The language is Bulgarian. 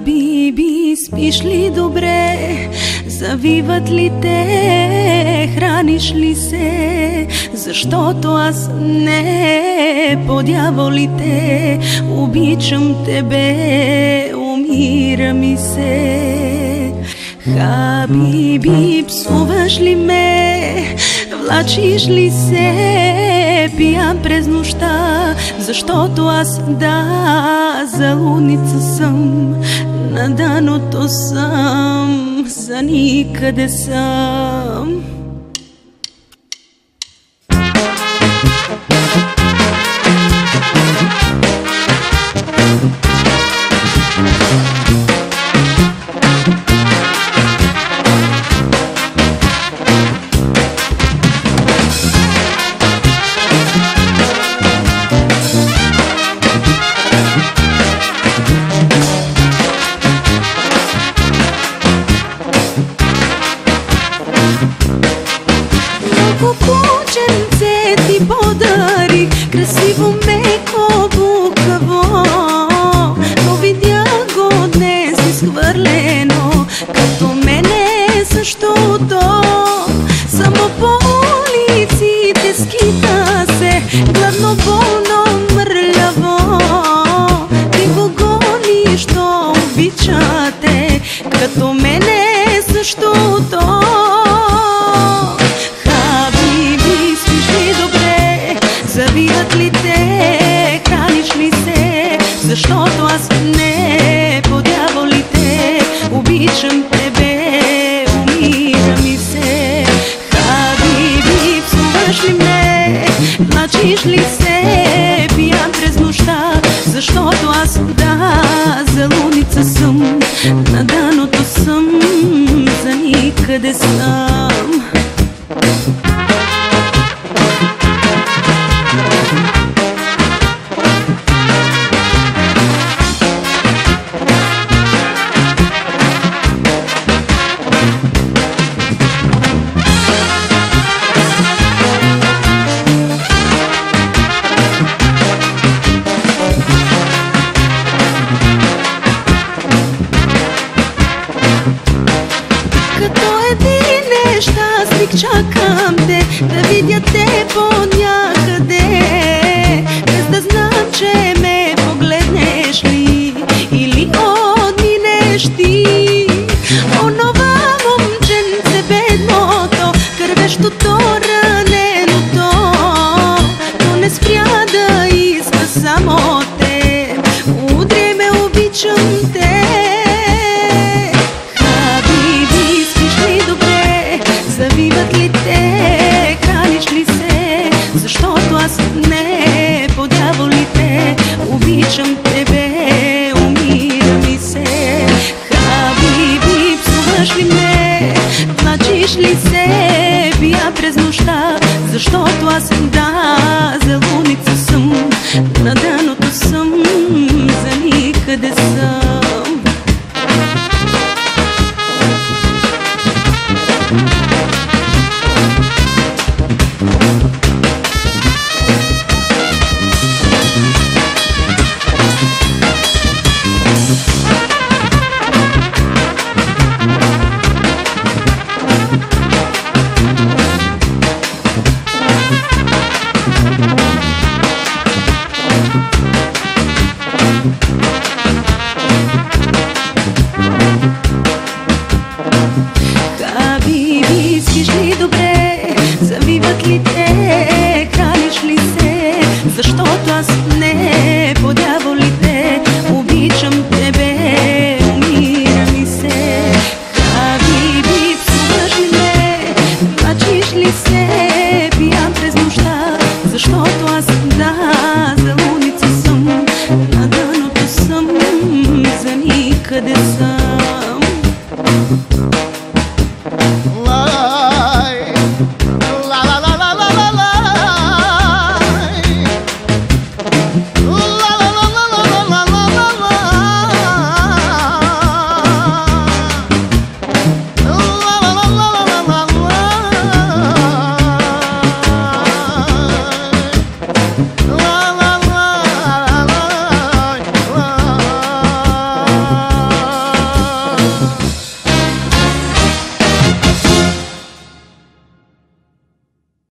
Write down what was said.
Хабиби, спиш ли добре? Завиват ли те? Храниш ли се? Защото аз не, по дяволите. Обичам тебе, умира ми се. Хабиби, псуваш ли ме? Влачиш ли се? Пиян през нощта, защото аз, да, за луница съм, на дъното съм, за никъде съм. Кученце ти подари, красиво, меко, букаво, но видя го днес изхвърлено, като мене същото. Само по улиците скита се, гладно, болно, мърляво. Ти го гони, що обичате, като мене същото. Завиват ли те? Храниш ли се? Защото аз не, по дяволите. Обичам тебе, умира ми се. Хабиби, псуваш ли ме? Плачиш ли се? Пиян през нощта, защото аз, да, за луница съм, на дъното съм, за никъде съм. Чакам те, да видя те по-някъде, без да знам, че ме погледнеш ли или отминеш ти. Онова момченце бедното, кървещото, раненото, то не спря да иска само те. Утре ме, обичам те. Завиват ли те? Храниш ли се? Защото аз не, по дяволите. Обичам тебе, умира ми се. Хабиби, псуваш ли ме? Плачиш ли се? Пия през нощта, защото аз, да, за луница съм, на дъното съм.